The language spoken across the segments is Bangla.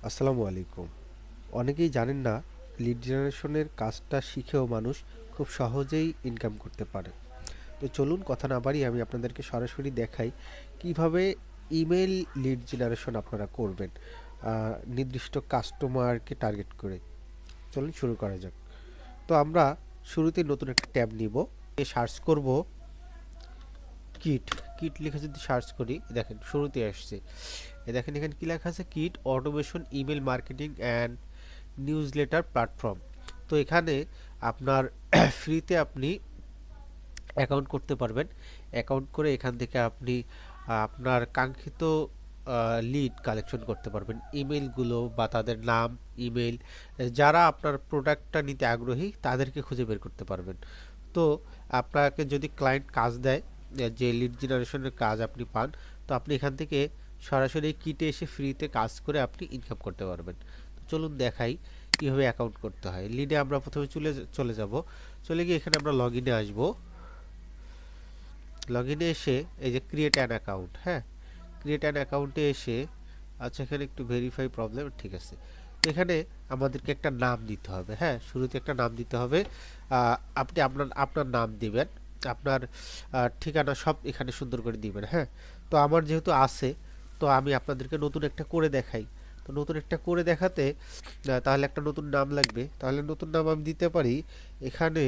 আসসালামু আলাইকুম। অনেকেই জানেন না লিড জেনারেশনের কাজটা শিখেও মানুষ খুব সহজেই ইনকাম করতে পারে। তো চলুন কথা না বাড়িয়ে আমি আপনাদেরকে সরাসরি দেখাই কিভাবে ইমেল লিড জেনারেশন আপনারা করবেন নির্দিষ্ট কাস্টমারকে টার্গেট করে। চলুন শুরু করা যাক। তো আমরা শুরুতে নতুন একটা ট্যাব নিব, সার্চ করব কিট। কিট লিখে যদি সার্চ করি দেখেন শুরুতে আসছে। দেখেন এখানে কি লেখা আছে, kit automation email marketing and newsletter platform. তো এখানে আপনার ফ্রিতে আপনি অ্যাকাউন্ট করতে পারবেন। অ্যাকাউন্ট করে এখান থেকে আপনি আপনার কাঙ্ক্ষিত লিড কালেকশন করতে পারবেন, ইমেলগুলো বা তাদের নাম, ইমেল, যারা আপনার প্রোডাক্টটা নিতে আগ্রহী তাদেরকে খুঁজে বের করতে পারবেন। তো আপনাকে যদি ক্লায়েন্ট কাজ দেয়, যে লিড জেনারেশনের কাজ আপনি পান, তো আপনি এখান থেকে সরাসরি কিটে এসে ফ্রিতে কাজ করে আপনি ইনকাম করতে পারবেন। তো চলুন দেখাই কীভাবে অ্যাকাউন্ট করতে হয়। লিডে আমরা প্রথমে চলে যাব। চলে গিয়ে এখানে আমরা লগ ইনে আসবো। লগ ইনে এসে এই যে ক্রিয়েট অ্যান অ্যাকাউন্ট, হ্যাঁ, ক্রিয়েট অ্যান অ্যাকাউন্টে এসে, আচ্ছা এখানে একটু ভেরিফাই প্রবলেম, ঠিক আছে। তো এখানে আমাদেরকে একটা নাম দিতে হবে, হ্যাঁ, শুরুতে একটা নাম দিতে হবে। আপনি আপনার আপনার নাম দিবেন, আপনার ঠিকানা সব এখানে সুন্দর করে দিবেন, হ্যাঁ। তো আমার যেহেতু আছে, তো আমি আপনাদেরকে নতুন একটা করে দেখাই। তো নতুন একটা করে দেখাতে তাহলে একটা নতুন নাম লাগবে, তাহলে নতুন নাম আমি দিতে পারি এখানে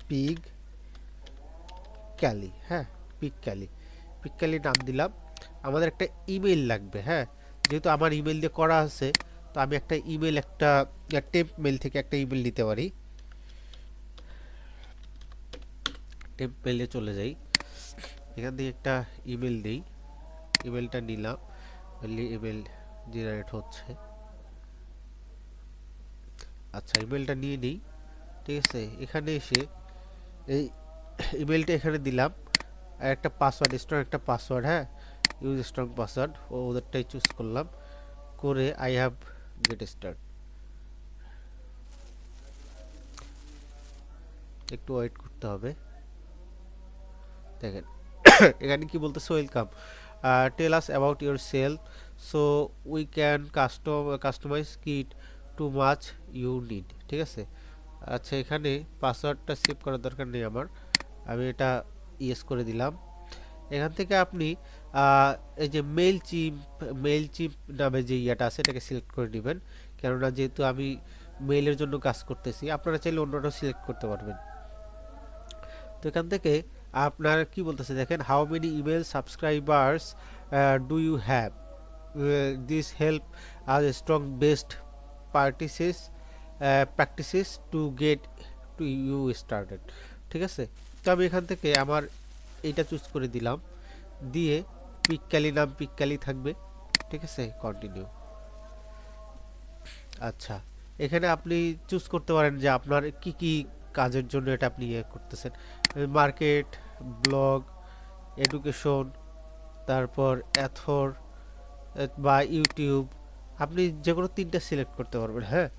পিগ ক্যালি, হ্যাঁ, পিক ক্যালি, পিক ক্যালি নাম দিলাম। আমাদের একটা ইমেল লাগবে, হ্যাঁ, যেহেতু আমার ইমেল দিয়ে করা আছে, তো আমি একটা ইমেল, একটা টেম্প মেল থেকে একটা ইমেল নিতে পারি। টেম্প মেলে চলে যাই, এখান থেকে একটা ইমেল দিই, ইমেলটা নিলাম, ইমেল জেনারেট হচ্ছে। আচ্ছা ইমেলটা নিয়ে নিই, ঠিক আছে। এখানে এসে এই ইমেলটা এখানে দিলাম, আর একটা পাসওয়ার্ড, স্ট্রং একটা পাসওয়ার্ড, হ্যাঁ, ইউজ স্ট্রং পাসওয়ার্ড, ওদেরটাই চুজ করলাম, করে আই হ্যাভ গেট স্টার্ট। একটু ওয়েট করতে হবে। দেখেন এখানে কি বলতেছে, welcome, tell us about yourself so we can customize it to match you need, ঠিক আছে। আচ্ছা এখানে পাসওয়ার্ডটা সেভ করার দরকার নেই আমার, আমি এটা ইয়েস করে দিলাম। এখান থেকে আপনি এই যে মেইল চিপ নামে যে ইয়াটা আছে এটাকে সিলেক্ট করে নেবেন, কেননা যেহেতু আমি মেইলের জন্য কাজ করতেছি, আপনারা চাইলে অন্যটাও সিলেক্ট করতে পারবেন। তো এখান থেকে আপনার কি বলতেছে দেখেন, how many email subscribers do you have, this help as strong best practices practices to get to you started, ঠিক আছে। তো আমি এখান থেকে আমার এইটা চুজ করে দিলাম, দিয়ে পিকক্যালি নাম পিকক্যালি থাকবে, ঠিক আছে, কন্টিনিউ। আচ্ছা এখানে আপনি চুজ করতে পারেন যে আপনার কি কি কাজের জন্য এটা আপনি ইয়ে করতেছেন, মার্কেট, ব্লগ, এডুকেশন, তারপর অ্যাথর বা ইউটিউব, আপনি যে কোনো তিনটা সিলেক্ট করতে পারবেন, হ্যাঁ।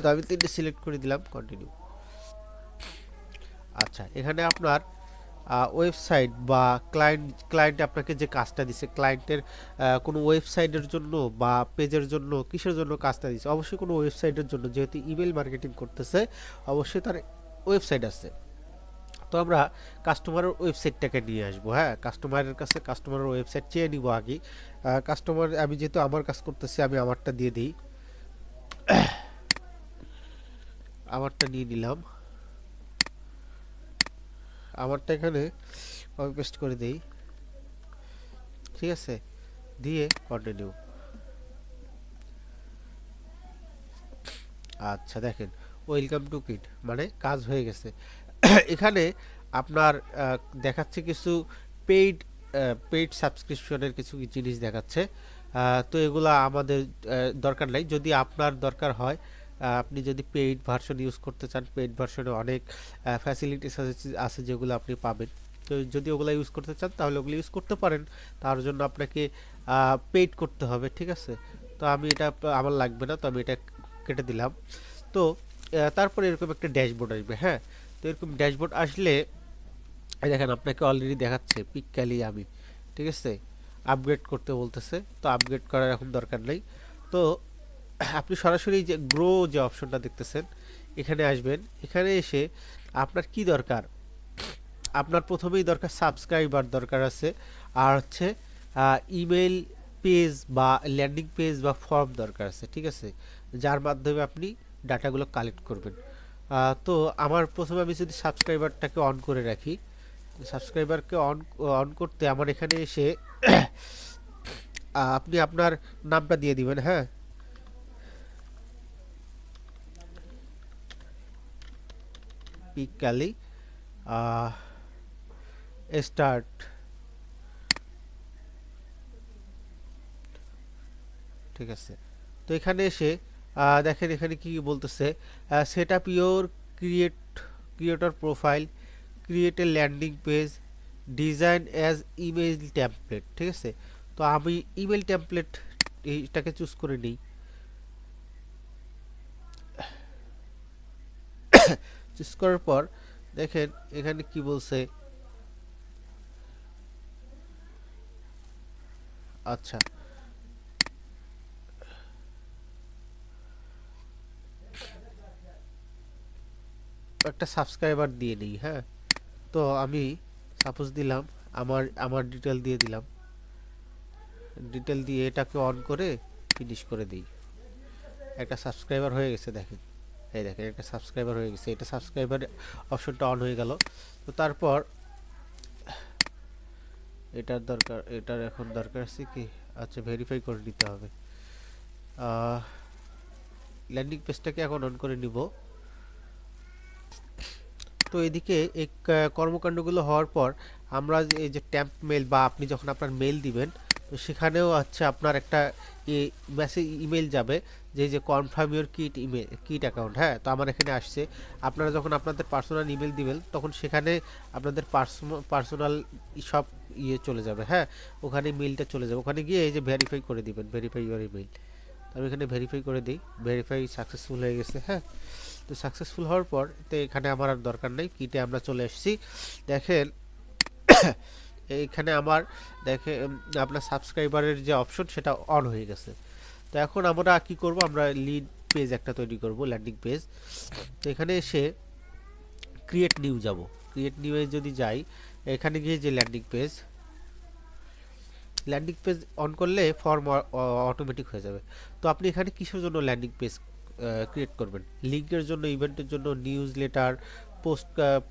তো আমি তিনটে সিলেক্ট করে দিলাম, কন্টিনিউ। আচ্ছা এখানে আপনার ওয়েবসাইট বা ক্লায়েন্ট আপনাকে যে কাজটা দিছে, ক্লায়েন্টের কোনো ওয়েবসাইটের জন্য বা পেজের জন্য, কিসের জন্য কাজটা দিছে, অবশ্যই কোনো ওয়েবসাইটের জন্য, যেহেতু ইমেল মার্কেটিং করতেছে অবশ্যই তার ওয়েবসাইট আছে। তো আমরা কাস্টমারের ওয়েবসাইটটাকে নিয়ে আসবো, হ্যাঁ, কাস্টমারের কাছে কাস্টমারের ওয়েবসাইট চেয়ে নিব আগে। কাস্টমার, আমি যেহেতু আমার কাজ করতেছি আমি আমারটা দিয়ে দিই, আমারটা নিয়ে নিলাম, আমারটা এখানে কপি পেস্ট করে দেই, ঠিক আছে, দিয়ে কন্টিনিউ। আচ্ছা দেখেন, ওয়েলকাম টু কিট মানে কাজ হয়ে গেছে। এখানে আপনার দেখাচ্ছে কিছু পেইড পেইড সাবস্ক্রিপশনের কিছু জিনিস দেখাচ্ছে। তো এগুলা আমাদের দরকার নাই, যদি আপনার দরকার হয়, আপনি যদি পেইড ভার্সন ইউজ করতে চান, পেইড ভার্সনে অনেক ফ্যাসিলিটিস আছে যেগুলো আপনি পাবেন। তো যদি ওগুলো ইউজ করতে চান তাহলে ওগুলো ইউজ করতে পারেন, তার জন্য আপনাকে পেইড করতে হবে, ঠিক আছে। তো আমি এটা আমার লাগবে না, তো আমি এটা কেটে দিলাম। তো তারপরে এরকম একটা ড্যাশবোর্ড আসবে, হ্যাঁ। তো এরকম ড্যাশবোর্ড আসলে এই দেখেন আপনাকে অলরেডি দেখাচ্ছে পিক্কালি আমি, ঠিক আছে? আপগ্রেড করতে বলতেছে, তো আপগ্রেড করার এখন দরকার নেই। তো আপনি সরাসরি যে গ্রো যে অপশনটা দেখতেছেন এখানে আসবেন। এখানে এসে আপনার কি দরকার, আপনার প্রথমেই দরকার সাবস্ক্রাইবার দরকার আছে, আর হচ্ছে ইমেল পেজ বা ল্যান্ডিং পেজ বা ফর্ম দরকার আছে, ঠিক আছে, যার মাধ্যমে আপনি ডাটাগুলো কালেক্ট করবেন। তো আমার প্রথমে আমি যদি সাবস্ক্রাইবারটাকে অন করে রাখি, সাবস্ক্রাইবারকে অন অন করতে আমার এখানে এসে আপনি আপনার নামটা দিয়ে দিবেন, হ্যাঁ। পিকালি স্টার্ট, ঠিক আছে। তো এখানে এসে দেখেন এখানে কি বলতেছে, set up your creator profile, create a landing page, design as email template, ঠিক আছে। তো আমি ইমেল টেমপ্লেট এইটাকে চুজ করে নিই। চুজ করার পর দেখেন এখানে কি বলছে, আচ্ছা একটা সাবস্ক্রাইবার দিয়ে নিই, হ্যাঁ। তো আমি সাপোজ দিলাম, আমার ডিটেল দিয়ে দিলাম, ডিটেল দিয়ে এটাকে অন করে ফিনিশ করে দিই। একটা সাবস্ক্রাইবার হয়ে গেছে দেখেন, এই দেখেন একটা সাবস্ক্রাইবার হয়ে গেছে, এটা সাবস্ক্রাইবার অপশনটা অন হয়ে গেল। তো তারপর এটার এখন দরকার আছে কি, আচ্ছা ভেরিফাই করে নিতে হবে। ল্যান্ডিং পেজটাকে এখন অন করে নিব। তো এদিকে এই কর্মকাণ্ডগুলো হওয়ার পর আমরা এই যে ট্যাম্প মেল বা আপনি যখন আপনার মেল দিবেন, তো সেখানেও হচ্ছে আপনার একটা মেসেজ ইমেল যাবে যে কনফার্ম ইউর কিট অ্যাকাউন্ট, হ্যাঁ। তো আমার এখানে আসছে, আপনারা যখন আপনাদের পার্সোনাল ইমেল দিবেন তখন সেখানে আপনাদের পার্সোনাল সব চলে যাবে, হ্যাঁ। ওখানে মেলটা চলে যাবে, ওখানে গিয়ে এই যে ভেরিফাই করে দিবেন, ভেরিফাই ইউর ইমেল। আমি এখানে ভেরিফাই করে দিই, ভেরিফাই সাকসেসফুল হয়ে গেছে, হ্যাঁ। তো সাকসেসফুল হওয়ার পর তো এখানে আমার আর দরকার নেই, কিটে আমরা চলে এসেছি। দেখেন এইখানে আমার দেখে আপনার সাবস্ক্রাইবারের যে অপশন সেটা অন হয়ে গেছে। তো এখন আমরা কি করব, আমরা লিড পেজ একটা তৈরি করব, ল্যান্ডিং পেজ। তো এখানে এসে ক্রিয়েট নিউ যাব, ক্রিয়েট নিউয়ে যদি যাই, এখানে গিয়ে যে ল্যান্ডিং পেজ অন করলে ফর্ম অটোমেটিক হয়ে যাবে। তো আপনি এখানে কিসের জন্য ল্যান্ডিং পেজ ক্রিয়েট করবেন, লিঙ্কের জন্য, ইভেন্টের জন্য, নিউজ লেটার,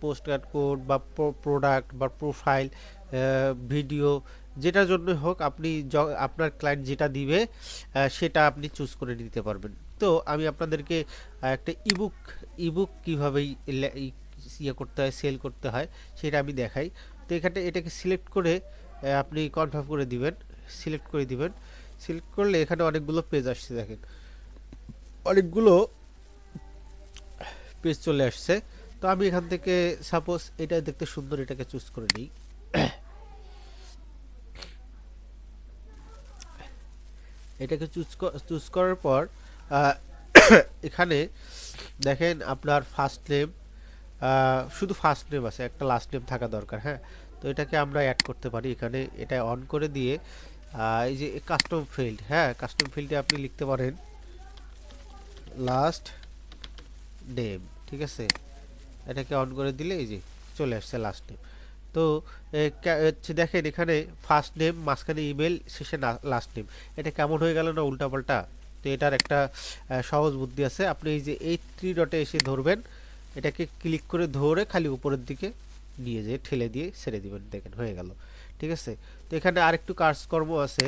পোস্টকার্ড কোড বা প্রোডাক্ট বা প্রোফাইল, ভিডিও, যেটার জন্য হোক আপনি আপনার ক্লায়েন্ট যেটা দিবে সেটা আপনি চুজ করে নিতে পারবেন। তো আমি আপনাদেরকে একটা ইবুক কীভাবে ইয়ে করতে হয়, সেল করতে হয় সেটা আমি দেখাই। তো এখানে এটাকে সিলেক্ট করে আপনি কনফার্ম করে দিবেন, সিলেক্ট করে দিবেন। সিলেক্ট করলে এখানে অনেকগুলো পেজ আসছে, দেখেন অনেকগুলো পেজ চলে আসছে। তো আমি এখান থেকে সাপোজ এটা দেখতে সুন্দর, এটাকে চুজ করে নিই। এটাকে চুজ করার পর এখানে দেখেন আপনার ফার্স্ট নেম, শুধু ফার্স্ট নেম আছে, একটা লাস্ট নেম থাকা দরকার, হ্যাঁ। তো এটাকে আমরা অ্যাড করতে পারি এখানে, এটা অন করে দিয়ে এই যে কাস্টম ফিল্ড, হ্যাঁ, কাস্টম ফিল্ডে আপনি লিখতে পারেন লাস্ট নেম, ঠিক আছে। এটাকে অন করে দিলে এই যে চলে আসছে লাস্ট নেম। তো হচ্ছে দেখেন এখানে ফার্স্ট নেম, মাঝখানে ইমেল, শেষে লাস্ট নেম। এটা কেমন হয়ে গেল না উল্টাপাল্টা? তো এটার একটা সহজ বুদ্ধি আছে, আপনি এই যে এই থ্রি ডটে এসে ধরবেন, এটাকে ক্লিক করে ধরে খালি উপরের দিকে নিয়ে যেয়ে ঠেলে দিয়ে ছেড়ে দিবেন, দেখেন হয়ে গেল, ঠিক আছে। তো এখানে আরেকটু কাজকর্ম আছে,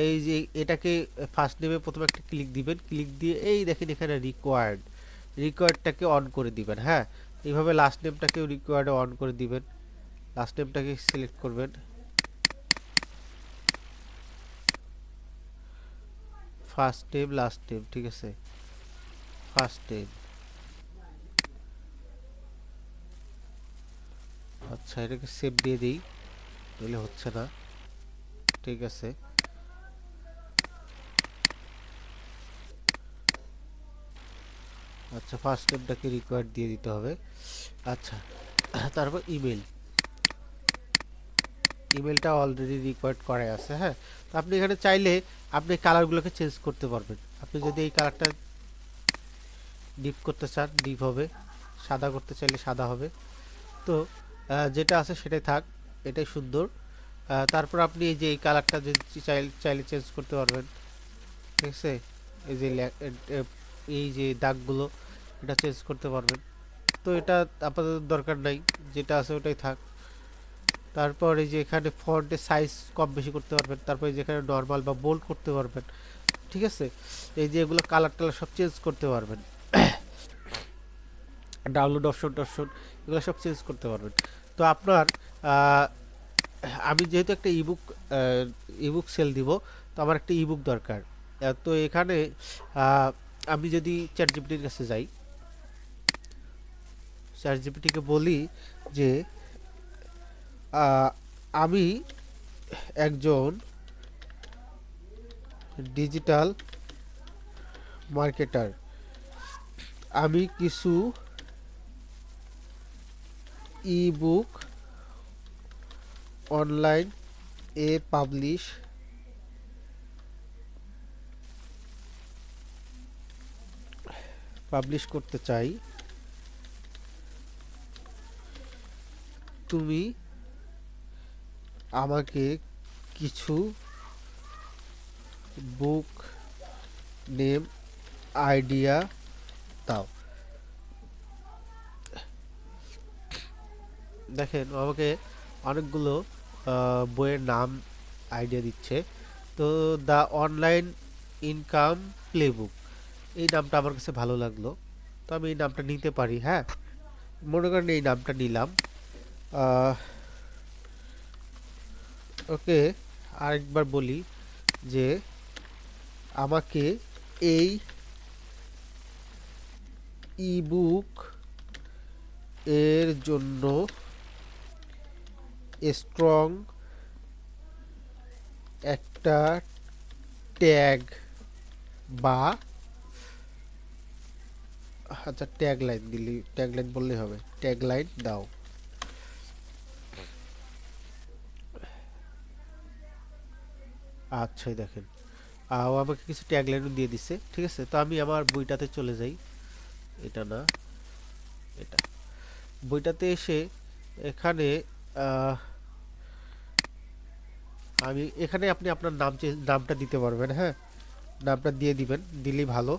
এই যে এটাকে ফার্স্ট নেমে প্রথমে একটা ক্লিক দিবেন, ক্লিক দিয়ে এই দেখেন এখানে রিকোয়ার্ডটাকে অন করে দিবেন, হ্যাঁ। এইভাবে লাস্ট নেমটাকেও রিকোয়ার্ডে অন করে দিবেন, লাস্ট নেমটাকে সিলেক্ট করবেন, ফার্স্ট নেম লাস্ট নেম, ঠিক আছে, ফার্স্ট নেম। আচ্ছা এটাকে সেভ দিয়ে দিই, নইলে হচ্ছে না, ঠিক আছে। আচ্ছা ফার্স্ট নেমটাকে রিকোয়ার্ড দিয়ে দিতে হবে। আচ্ছা তারপর ইমেল, ইমেলটা অলরেডি রিকোয়ার্ড করা আছে। হ্যাঁ, তো আপনি এখানে চাইলে আপনি কালারগুলোকে চেঞ্জ করতে পারবেন। আপনি যদি এই কালারটা ডিপ করতে চান ডিপ হবে, সাদা করতে চাইলে সাদা হবে। তো যেটা আছে সেটাই থাক, এটাই সুন্দর। তারপর আপনি এই যে এই কালারটা যদি চাইলে চেঞ্জ করতে পারবেন। ঠিক আছে, এই যে এই যে দাগগুলো এটা চেঞ্জ করতে পারবেন। তো এটা আপাতত দরকার নাই, যেটা আছে ওটাই থাক। তারপর এই যে এখানে ফন্টের সাইজ কম বেশি করতে পারবেন। তারপর এই যে এখানে নর্মাল বা বোল্ড করতে পারবেন। ঠিক আছে, এই যে এগুলো কালার টালার সব চেঞ্জ করতে পারবেন। ডাউনলোড অপশন টপশন এগুলো সব চেঞ্জ করতে পারবেন। তো আপনার আমি যেহেতু একটা ইবুক সেল দিব, তো আমার একটা ইবুক দরকার। তো এখানে আমি যদি চ্যাট জিপিটির কাছে যাই, চ্যাট জিপিটিকে বলি যে আমি একজন ডিজিটাল মার্কেটার, আমি কিছু ইবুক অনলাইন এ পাবলিশ করতে চাই। তুমি আমাকে কিছু বুক নেম আইডিয়া দাও। দেখেন আমাকে অনেকগুলো বইয়ের নাম আইডিয়া দিচ্ছে। তো দ্য অনলাইন ইনকাম প্লেবুক, এই নামটা আমার কাছে ভালো লাগলো, তো আমি এই নামটা নিতে পারি। হ্যাঁ, মনে করেন এই নামটা নিলাম। ওকে, আরেকবার বলি যে আমাকে এই ইবুক এর জন্য স্ট্রং একটা ট্যাগ বা আচ্ছা ট্যাগ লাইন দিলি, ট্যাগ লাইন বললেই হবে, ট্যাগ লাইন দাও। আচ্ছা দেখেন ও আমাকে কিছু ট্যাগ লাইনও দিয়ে দিছে। ঠিক আছে, তো আমি আমার বইটাতে চলে যাই। এটা না, এটা বইটাতে এসে এখানে আমি এখানে আপনি আপনার নামটা দিতে পারবেন। হ্যাঁ, নামটা দিয়ে দিবেন, দিলেই ভালো।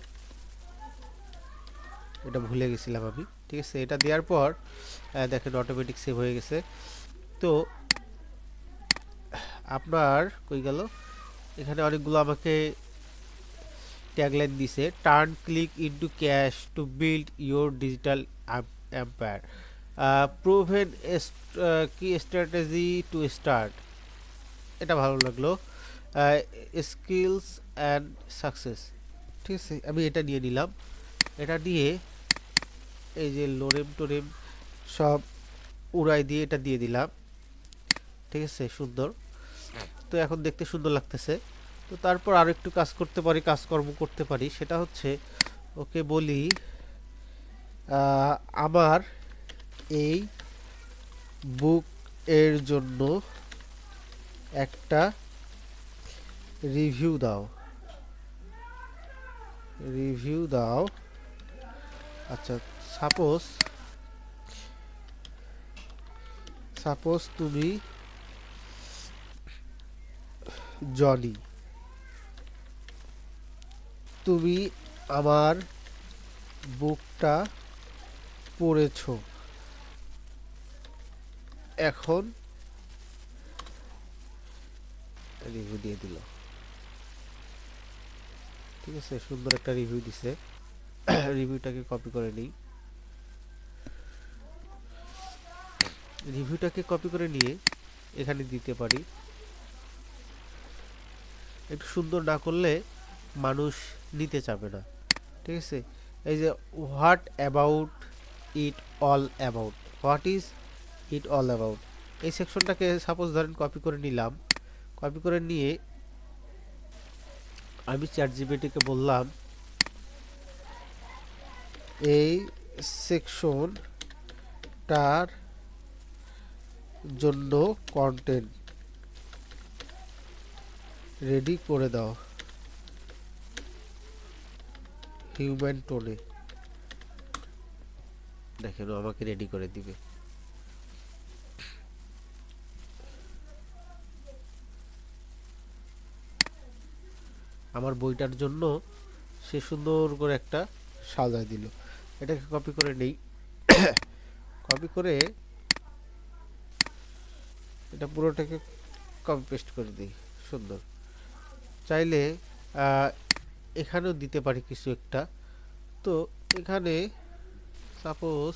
এটা ভুলে গেছিলাম আমি। ঠিক আছে, এটা দেওয়ার পর দেখেন অটোমেটিক সেভ হয়ে গেছে। তো আপনার কই গেল, এখানে অনেকগুলো আমাকে ট্যাগলাইন দিছে। Turn click into cash to build your digital empire, proven কি স্ট্র্যাটেজি টু স্টার্ট, এটা ভালো লাগলো। স্কিলস অ্যান্ড সাকসেস, ঠিক আছে, আমি এটা নিয়ে নিলাম। এটা নিয়ে এই যে লোরেম টোরেম সব উড়াই দিয়ে এটা দিয়ে দিলাম। ঠিক আছে, সুন্দর। তো এখন দেখতে সুন্দর লাগতেছে। তো তারপর আরো একটু কাজ করতে পারি, কাজকর্ম করতে পারি। সেটা হচ্ছে ওকে বলি আমার এই বুক এর জন্য একটা রিভিউ দাও, রিভিউ দাও। আচ্ছা, সাপোজ সাপোজ তুমি জনি, তুমি আমার বুকটা পড়েছো, এখন রিভিউ দিয়ে দিল। ঠিক আছে, সুন্দর একটা রিভিউ দিছে। রিভিউটাকে কপি করে নিই। রিভিউটাকে কপি করে নিয়ে এখানে দিতে পারি। একটু সুন্দর না করলে মানুষ নিতে চাবে না। ঠিক আছে, এই যে what about it all about, what is it all about, এই সেকশনটাকে সাপোজ ধরেন কপি করে নিলাম। কপি করে নিয়ে আমি চ্যাট জিপিটিকে বললাম এই সেকশনটার জন্য কন্টেন্ট রেডি করে দাও হিউম্যান টোনে। দেখেন আমাকে রেডি করে দিবে। আমার বইটার জন্য সে সুন্দর করে একটা সাজায় দিল। এটাকে কপি করে নেই, কপি করে এটা পুরোটাকে কপি পেস্ট করে দিই। সুন্দর। চাইলে এখানেও দিতে পারি কিছু একটা। তো এখানে সাপোজ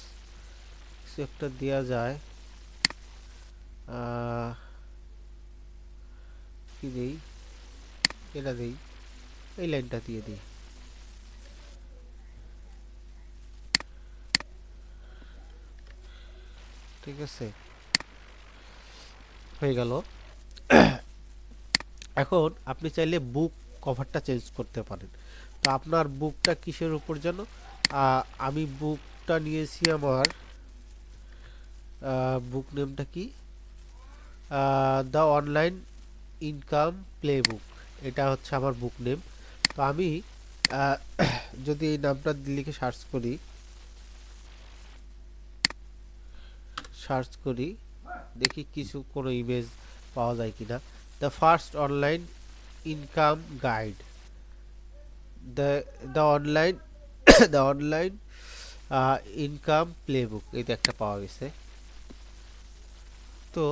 কিছু একটা দেওয়া যায়। কি দেই? এটা দেই, এই লাইনটা দিয়ে দিই। ঠিক আছে, হয়ে গেল। এখন আপনি চাইলে বুক কভারটা চেঞ্জ করতে পারেন। তো আপনার বুকটা কিসের উপর যেন, আমি বুকটা নিয়েছি আমার, বুক নেমটা কি, দ্য অনলাইন ইনকাম প্লে বুক, এটা হচ্ছে আমার বুক নেম। তো আমি যদি এই নামটা লিখে সার্চ করি দেখি কিছু কোনো ইমেজ পাওয়া যায় কিনা। The first online income guide, the online the online income playbook, এটা একটা পাওয়া গেছে। তো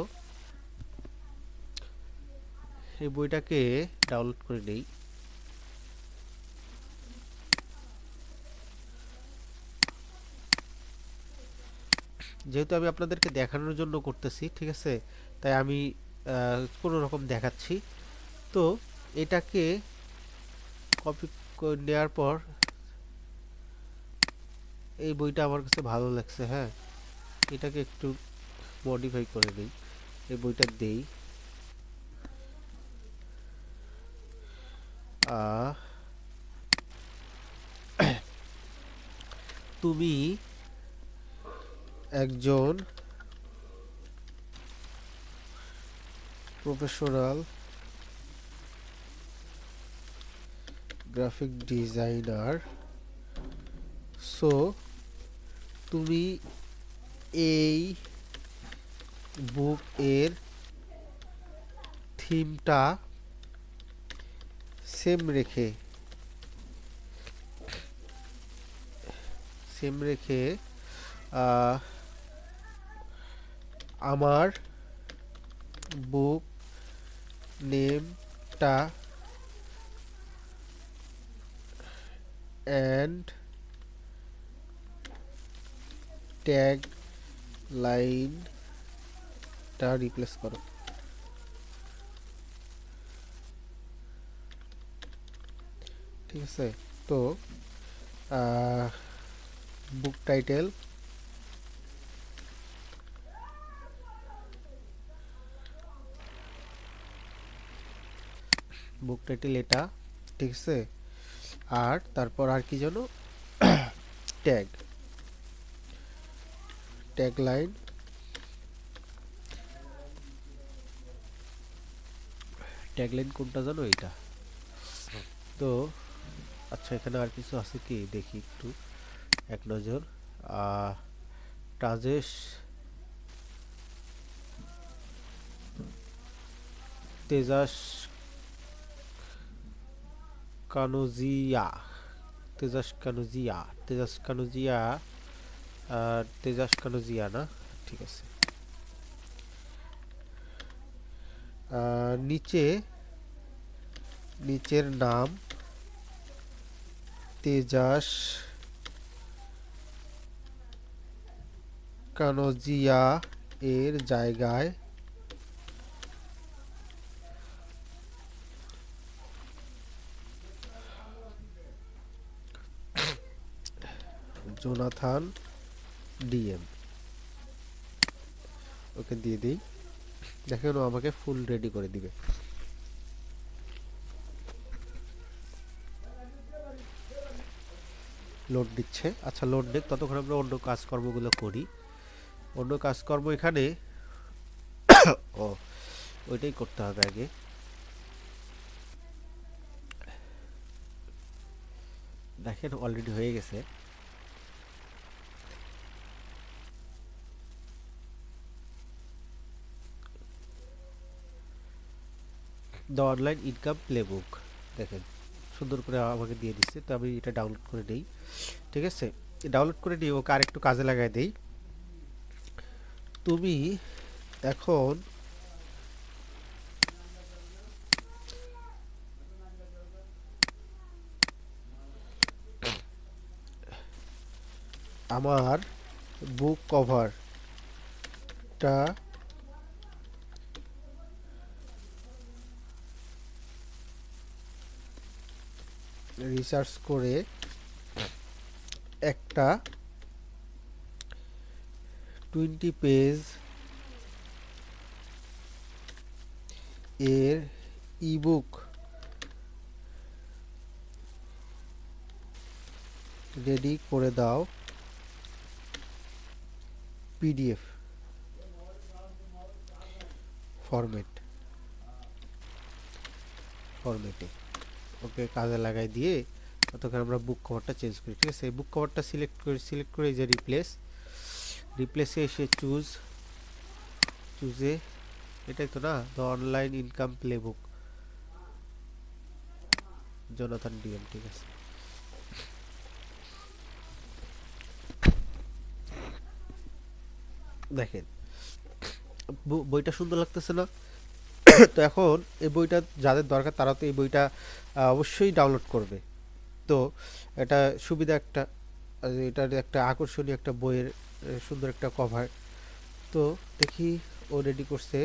এই বইটাকে ডাউনলোড করে নেই। যেহেতু আমি আপনাদেরকে দেখানোর জন্য করতেছি, ঠিক আছে, তাই আমি কোনো রকম দেখাচ্ছি। তো এটাকে কপি নেওয়ার পর এই বইটা আমার কাছে ভালো লাগছে, হ্যাঁ, এটাকে একটু মডিফাই করে নিই, এই বইটা দেই। তুমি একজন প্রফেশনাল গ্রাফিক ডিজাইনার, সো তুমি এই বুক এর থিমটা সেম রেখে আমার বুক নেমটা অ্যান্ড ট্যাগ লাইনটা রিপ্লেস করো। ঠিক আছে, তো বুক টাইটেল, এটা, ঠিক আছে। আর তারপর আর কি যেন, ট্যাগ লাইন, কোনটা জানো, এটা। তো আচ্ছা, এখানে আর কিছু আছে কি দেখি একটু এক নজর। তাজেশ তেজাস কানুজিয়া, না, ঠিক আছে। নিচের নাম তেজাস কানোজিয়া এর জায়গায় জোনাথান ডিএম, ওকে দিয়ে দিই। দেখেন ও আমাকে ফুল রেডি করে দিবে। লোড দিচ্ছে। আচ্ছা, লোড দিক, ততক্ষণ আমরা অন্য কাজকর্মগুলো করি। অন্য কাজকর্ম এখানে ও ওইটাই করতে হবে আগে। দেখেন অলরেডি হয়ে গেছে। দ্য অনলাইন ইনকাম প্লেবুক, দেখেন সুন্দর করে আমাকে দিয়ে দিচ্ছে। তো আমি এটা ডাউনলোড করে নেই, ঠিক আছে। ডাউনলোড করে নিয়ে ওকে আরেকটু কাজে লাগাই দেই। তুমি এখন আমার বুক কভারটা রিসার্চ করে একটা 20 পেজ এর ইবুক রেডি করে দাও পিডিএফ ফরম্যাটে। ওকে কাজে লাগাই দিয়ে ততক্ষণ আমরা বুক কভারটা চেঞ্জ করি, ঠিক আছে। বুক কভারটা সিলেক্ট করে এই যে রিপ্লেসে এসে চুজে এটাই তো না, the online income playbook, Jonathan DM, ঠিক আছে। দেখেন বইটা সুন্দর লাগতেছে না? তো এখন এই বইটা যাদের দরকার তারা তো এই বইটা অবশ্যই ডাউনলোড করবে। তো এটা সুবিধা একটা, এটার একটা আকর্ষণীয় একটা বইয়ের সুন্দর একটা কভার। তো দেখি ও রেডি করছে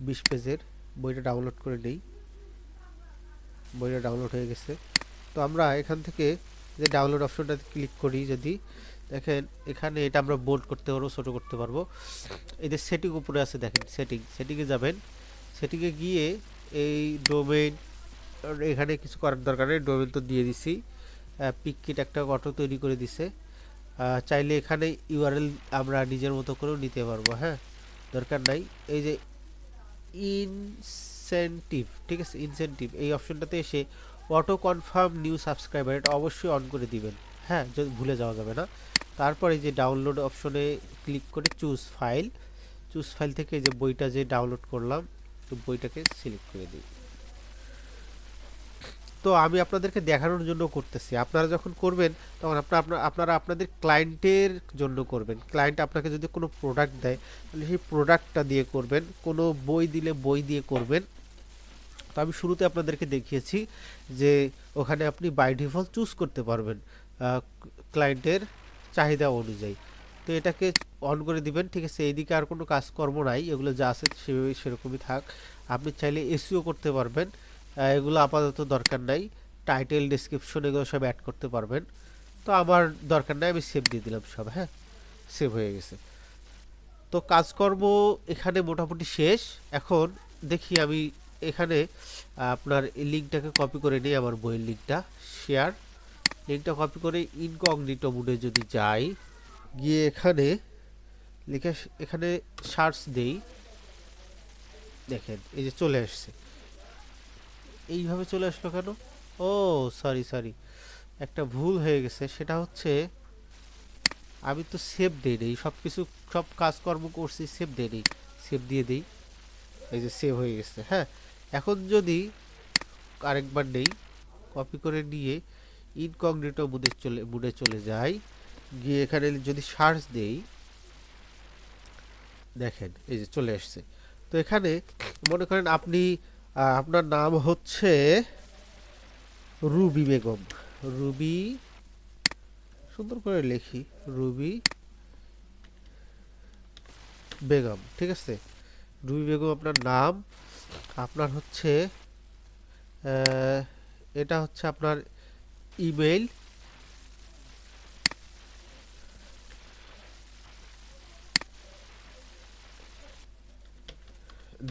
20 পেজের। বইটা ডাউনলোড করে নেই। বইটা ডাউনলোড হয়ে গেছে। তো আমরা এখান থেকে যে ডাউনলোড অপশনটাতে ক্লিক করি, যদি দেখেন এখানে এটা আমরা বোল্ড করতে পারবো, ছোট করতে পারবো। এই যে সেটিং উপরে আছে দেখেন, সেটিংয়ে যাবেন। সেটিংয়ে গিয়ে এই ডোমেইন, এখানে কিছু করার দরকার নেই, ডোমেইন তো দিয়ে দিছি। পিককিট একটা অটো তৈরি করে দিছে। চাইলে এখানে ইউআরএল আমরা নিজের মতো করেও নিতে পারবো, হ্যাঁ, দরকার নাই। এই যে ইনসেনটিভ, ঠিক আছে, ইনসেনটিভ এই অপশনটাতে এসে অটো কনফার্ম নিউ সাবস্ক্রাইবার এটা অবশ্যই অন করে দিবেন, হ্যাঁ, যদি ভুলে যাওয়া যাবে না। তারপরে যে ডাউনলোড অপশনে ক্লিক করে চুজ ফাইল থেকে যে বইটা যে ডাউনলোড করলাম তো বইটাকে সিলেক্ট করে দিই। তো আমি আপনাদেরকে দেখানোর জন্য করতেছি। আপনারা যখন করবেন তখন আপনারা আপনাদের ক্লায়েন্টের জন্য করবেন। ক্লায়েন্ট আপনাকে যদি কোনো প্রোডাক্ট দেয় তাহলে সেই প্রোডাক্টটা দিয়ে করবেন, কোনো বই দিলে বই দিয়ে করবেন। তো আমি শুরুতে আপনাদেরকে দেখিয়েছি যে ওখানে আপনি বাই ডিফল্ট চুজ করতে পারবেন ক্লায়েন্টের চাহিদা অনুযায়ী। তো এটাকে অন করে দিবেন, ঠিক আছে। এইদিকে আর কোনো কাজকর্ম নাই, এগুলো যা আছে সেভাবে সেরকমই থাক। আপনি চাইলে এসইও করতে পারবেন, এগুলো আপাতত দরকার নাই। টাইটেল, ডেসক্রিপশন এগুলো সব অ্যাড করতে পারবেন। তো আমার দরকার নাই, আমি সেভ দিয়ে দিলাম সব, হ্যাঁ, সেভ হয়ে গেছে। তো কাজকর্ম এখানে মোটামুটি শেষ। এখন দেখি আমি এখানে আপনার এই লিঙ্কটাকে কপি করে নিই, আমার বইয়ের লিঙ্কটা লিঙ্কটা কপি করে ইনকগনিটো মোডে যদি যাই, গিয়ে এখানে লিখে এখানে সার্চ দেই, দেখেন এই যে চলে আসছে। এইভাবে চলে আসলো কেন? ও সরি, একটা ভুল হয়ে গেছে। সেটা হচ্ছে আমি তো সেভ দেই নেই, সব কাজকর্ম করছি, সেভ দেই নেই। সেভ দিয়ে দিই, এই যে সেভ হয়ে গেছে, হ্যাঁ। এখন যদি আরেকবার নেই, কপি করে নিয়ে ইনকগনিটো মুডে চলে যাই, গিয়ে এখানে যদি সার্চ দেই, দেখেন এই যে চলে আসছে। তো এখানে মনে করেন আপনি আপনার নাম হচ্ছে রুবি বেগম, রুবি, সুন্দর করে লিখি, রুবি বেগম, ঠিক আছে। রুবি বেগম আপনার নাম। আপনার হচ্ছে এটা হচ্ছে আপনার ইমেইল,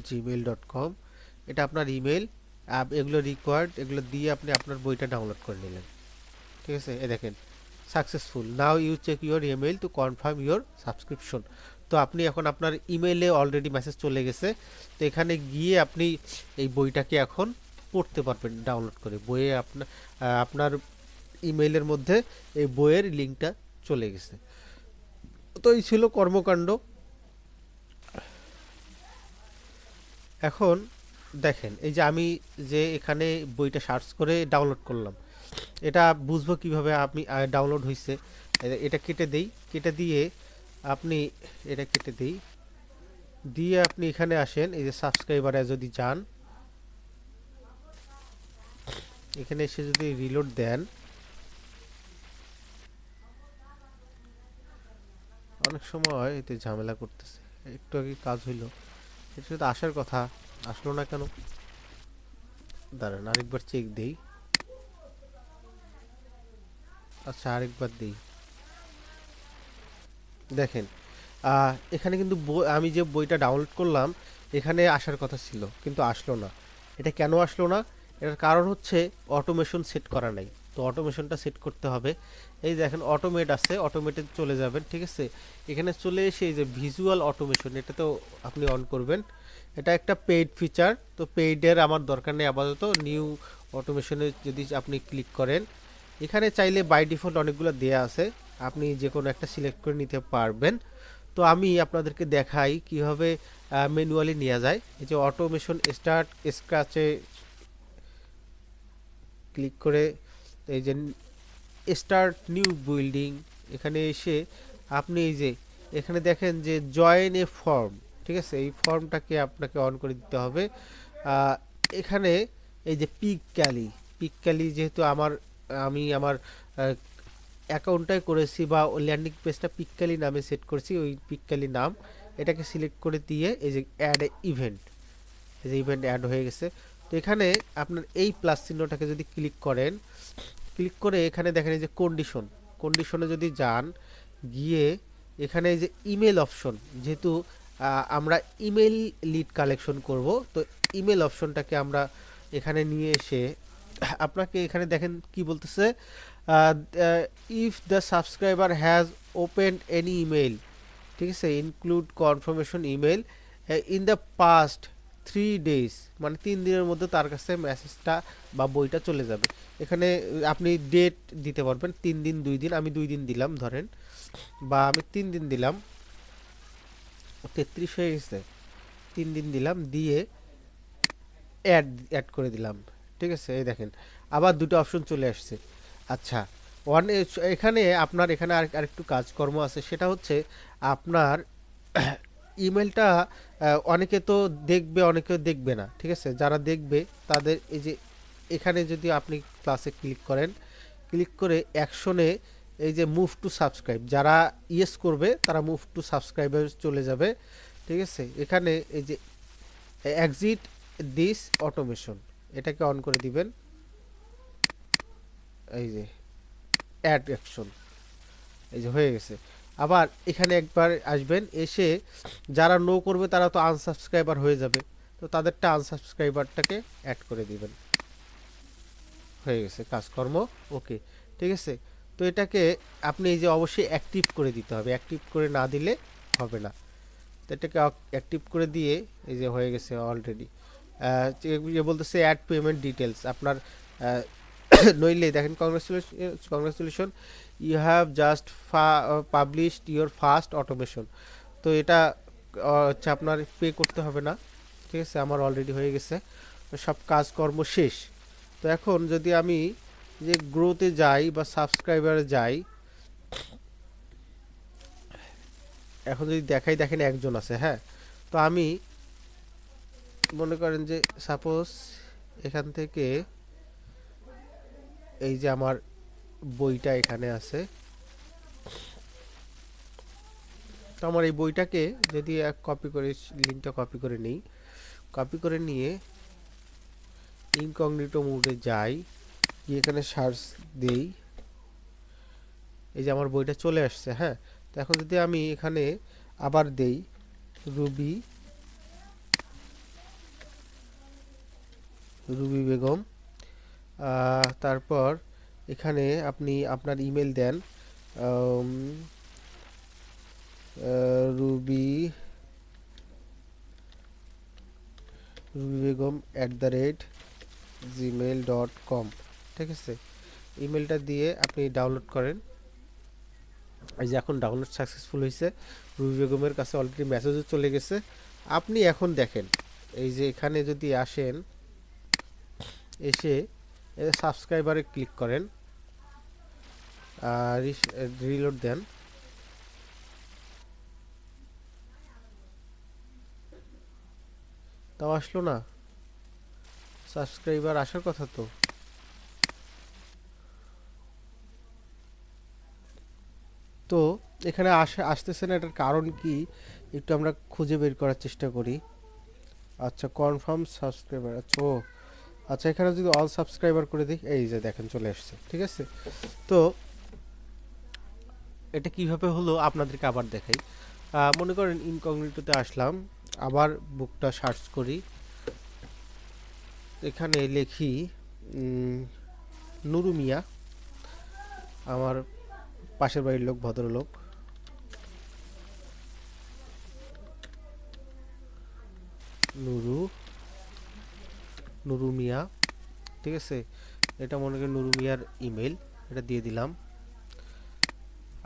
gmail.com, এটা আপনার ইমেল। এগুলো রিকোয়ার্ড, এগুলো দিয়ে আপনি আপনার বইটা ডাউনলোড করে নিলেন, ঠিক আছে। এ দেখেন successful, now you check your email to confirm your subscription. তো আপনি এখন আপনার ইমেইলে অলরেডি মেসেজ চলে গেছে। তো এখানে গিয়ে আপনি এই বইটাকে এখন পড়তে পারবেন ডাউনলোড করে। বইয়ে আপনার ইমেইলের মধ্যে এই বইয়ের লিঙ্কটা চলে গেছে। তো এই ছিল কর্মকাণ্ড। এখন দেখেন এই যে আমি যে এখানে বইটা সার্চ করে ডাউনলোড করলাম, এটা বুঝবো কিভাবে আপনি ডাউনলোড হয়েছে। এটা কেটে দেই, কেটে দিয়ে আপনি এটা কেটে দেই, দিয়ে আপনি এখানে আসেন, এই যে সাবস্ক্রাইবারে যদি যান, এখানে এসে যদি রিলোড দেন, অনেক সময় এতে ঝামেলা করতেছে। একটু আগে কাজ হইলো, এটা তো আসার কথা, আসলো না কেন? দাঁড়ান আরেকবার চেক দেই। আচ্ছা আরেকবার দেই। দেখেন এখানে কিন্তু আমি যে বইটা ডাউনলোড করলাম এখানে আসার কথা ছিল কিন্তু আসলো না। এটা কেন আসলো না? এটার কারণ হচ্ছে অটোমেশন সেট করা নাই। তো অটোমেশনটা সেট করতে হবে। এই দেখেন অটোমেট আছে, অটোমেটে চলে যাবেন, ঠিক আছে? এখানে চলে এসে এই যে ভিজুয়াল অটোমেশন, এটা তো আপনি অন করবেন। এটা একটা পেইড ফিচার, তো পেইডের আমার দরকার নেই আপাতত। নিউ অটোমেশনে যদি আপনি ক্লিক করেন, এখানে চাইলে বাই ডিফল্ট অনেকগুলো দেয়া আছে, আপনি যে কোনো একটা সিলেক্ট করে নিতে পারবেন। তো আমি আপনাদেরকে দেখাই কিভাবে ম্যানুয়ালি নেওয়া যায়। এই যে অটোমেশন স্টার্ট স্ক্র্যাচে ক্লিক করে এই যে স্টার্ট নিউ বিল্ডিং, এখানে এসে আপনি এই যে এখানে দেখেন যে জয়েন এ ফর্ম, ঠিক আছে? এই ফর্মটাকে আপনাকে অন করে দিতে হবে। এখানে এই যে পিক ক্যালি যেহেতু আমি আমার অ্যাকাউন্টটাই করেছি বা ল্যান্ডিং পেজটা পিকক্যালি নামে সেট করেছি, ওই পিকক্যালি নাম এটাকে সিলেক্ট করে দিয়ে এই যে অ্যাড ইভেন্ট, এই যে ইভেন্ট অ্যাড হয়ে গেছে। তো এখানে আপনার এই প্লাস চিহ্নটাকে যদি ক্লিক করেন, ক্লিক করে এখানে দেখেন এই যে কন্ডিশনে যদি যান, গিয়ে এখানে এই যে ইমেল অপশন, যেহেতু আমরা ইমেল লিড কালেকশন করব, তো ইমেল অপশনটাকে আমরা এখানে নিয়ে এসে আপনাকে এখানে দেখেন কি বলতেছে, if the subscriber has opened any email, ঠিক আছে, include confirmation email in the past 3 days, মানে 3 দিনের মধ্যে তার কাছে মেসেজটা বা বইটা চলে যাবে। এখানে আপনি ডেট দিতে পারবেন, 3 দিন 2 দিন, আমি 2 দিন দিলাম ধরেন, বা আমি 3 দিন দিলাম, 33 হয়ে গেছে, 3 দিন দিলাম, দিয়ে অ্যাড করে দিলাম, ঠিক আছে? এই দেখেন আবার দুটো অপশন চলে আসছে। আচ্ছা, ওয়ান এখানে আপনার এখানে আরেকটু কাজকর্ম আছে, সেটা হচ্ছে আপনার ইমেলটা অনেকে তো দেখবে, অনেকে দেখবে না, ঠিক আছে? যারা দেখবে তাদের এই যে এখানে যদি আপনি প্লাসে ক্লিক করেন, ক্লিক করে অ্যাকশনে এই যে মুভ টু সাবস্ক্রাইব, যারা ইয়েস করবে তারা মুভ টু সাবস্ক্রাইবে চলে যাবে, ঠিক আছে? এখানে এই যে এক্সিট দিস অটোমেশন, এটাকে অন করে দিবেন। এই যে অ্যাড অ্যাকশন, এই যে হয়ে গেছে। আবার এখানে একবার আসবেন, এসে যারা নো করবে তারা তো আনসাবস্ক্রাইবার হয়ে যাবে, তো তাদেরটা আনসাবস্ক্রাইবারটাকে অ্যাড করে দিবেন। হয়ে গেছে কাজকর্ম, ওকে, ঠিক আছে? তো এটাকে আপনি এই যে অবশ্যই অ্যাক্টিভ করে দিতে হবে, অ্যাক্টিভ করে না দিলে হবে না। তো এটাকে অ্যাক্টিভ করে দিয়ে এই যে হয়ে গেছে অলরেডি। যে বলতেছে অ্যাড পেমেন্ট ডিটেলস আপনার, নইলে দেখেন congratulation, you have just published your first automation. তো এটা হচ্ছে আপনার পে করতে হবে না, ঠিক আছে? আমার অলরেডি হয়ে গেছে, সব কাজকর্ম শেষ। তো এখন যদি আমি যে গ্রোতে যাই বা সাবস্ক্রাইবারে যাই, এখন যদি দেখাই, দেখেন একজন আছে, হ্যাঁ? তো আমি মনে করেন যে সাপোজ এখান থেকে এই যে আমার বইটা এখানে আছে, তো আমার এই বইটাকে যদি এক কপি করে, লিঙ্কটা কপি করে নিই, কপি করে নিয়ে ইনকগনিটো মোডে যাই, গিয়ে এখানে সার্চ দেই, এই যে আমার বইটা চলে আসছে, হ্যাঁ? তো এখন যদি আমি এখানে আবার দেই রুবি বেগম, তারপর এখানে আপনি আপনার ইমেল দেন, রুবি বেগম @gmail.com, ঠিক আছে? ইমেলটা দিয়ে আপনি ডাউনলোড করেন। এই যে এখন ডাউনলোড সাকসেসফুল হয়েছে, রুবি বেগমের কাছে অলরেডি মেসেজও চলে গেছে। আপনি এখন দেখেন, এই যে এখানে যদি আসেন, এসে সাবস্ক্রাইবারে ক্লিক করেন, রিলোড দেন, তাও আসলো না। সাবস্ক্রাইবার আসার কথা তো। তো এখানে আসতেছে না, এটার কারণ কি একটু আমরা খুঁজে বের করার চেষ্টা করি। আচ্ছা, কনফার্ম সাবস্ক্রাইবার, আচ্ছা ও আচ্ছা, এখানে যদি অল সাবস্ক্রাইবার করে দিই, এই যে দেখেন চলে আসছে। ঠিক আছে, তো এটা কিভাবে হলো আপনাদেরকে আবার দেখাই। মনে করেন ইনকগনিটোতে আসলাম, আবার বুকটা সার্চ করি, এখানে লিখি নুরু মিয়া, আমার পাশের বাড়ির লোক, ভদ্রলোক, নুরু নুরু মিয়া। ঠিক আছে, এটা মনে করি নুরু মিয়ার ইমেল, এটা দিয়ে দিলাম।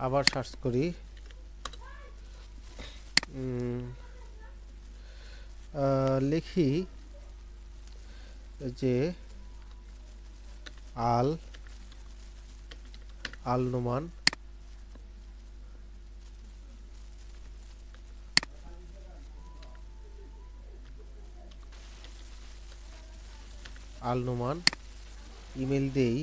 আবার সার্চ করি, লিখি যে আল নোমান, ইমেল দেই।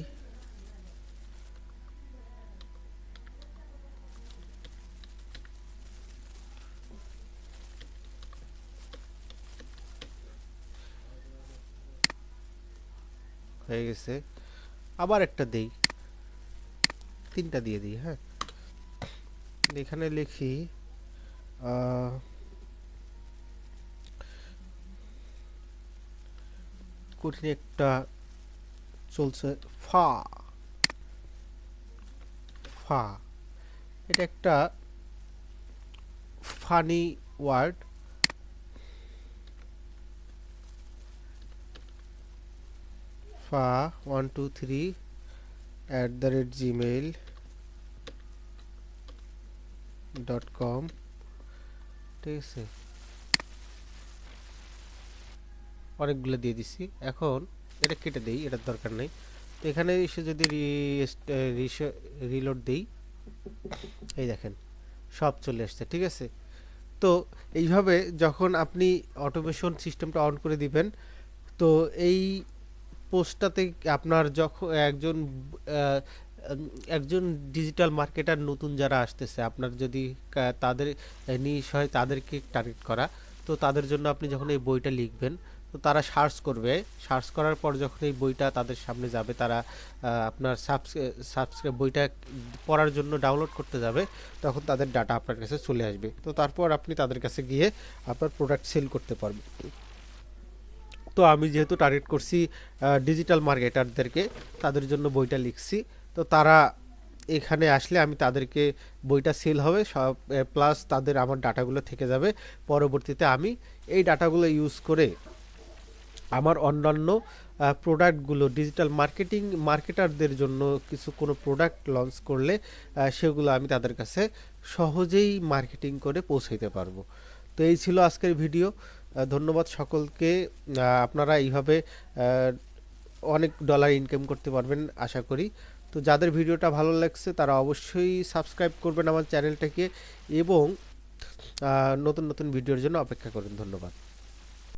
হয়ে গেছে, আবার একটা দেই, তিনটা দিয়ে দিই। হ্যাঁ, এখানে লিখি কঠিন একটা চলছে, ফা ফা এটা একটা ফানি ওয়ার্ড। ফা 123@gmail.com। ঠিক আছে, অনেকগুলো দিয়ে দিছি। এখন এটা কেটে দেই, এটার দরকার নেই। তো এখানে এসে যদি রিলোড দেই, এই দেখেন সব চলে আসছে। ঠিক আছে, তো এইভাবে যখন আপনি অটোমেশন সিস্টেমটা অন করে দিবেন, তো এই পোস্টটাতে আপনার যখন আহ, একজন ডিজিটাল মার্কেটার নতুন যারা আসতেছে, আপনার যদি তাদের নিশ হয় তাদেরকে টার্গেট করা, তো তাদের জন্য আপনি যখন এই বইটা লিখবেন, তো তারা সার্চ করবে, সার্চ করার পর যখন এই বইটা তাদের সামনে যাবে, তারা আপনার সাবস্ক্রাইব বইটা পড়ার জন্য ডাউনলোড করতে যাবে, তখন তাদের ডাটা আপনার কাছে চলে আসবে। তো তারপর আপনি তাদের কাছে গিয়ে আপনার প্রোডাক্ট সেল করতে পারবেন। তো আমি যেহেতু টার্গেট করছি ডিজিটাল মার্কেটারদেরকে, তাদের জন্য বইটা লিখছি। তো তারা এখানে আসলে আমি তাদেরকে, বইটা সেল হবে সব, প্লাস তাদের আমার ডাটাগুলো থেকে যাবে। পরবর্তীতে আমি এই ডাটাগুলো ইউজ করে আমার অন্যান্য প্রোডাক্টগুলো ডিজিটাল মার্কেটারদের জন্য কিছু কোনো প্রোডাক্ট লঞ্চ করলে সেগুলো আমি তাদের কাছে সহজেই মার্কেটিং করে পৌঁছাইতে পারবো। তো এই ছিল আজকের ভিডিও। ধন্যবাদ সকলকে। আপনারা এইভাবে অনেক ডলার ইনকাম করতে পারবেন আশা করি। তো যাদের ভিডিওটা ভালো লাগছে তারা অবশ্যই সাবস্ক্রাইব করবেন আমার চ্যানেলটাকে, এবং নতুন নতুন ভিডিওর জন্য অপেক্ষা করুন। ধন্যবাদ।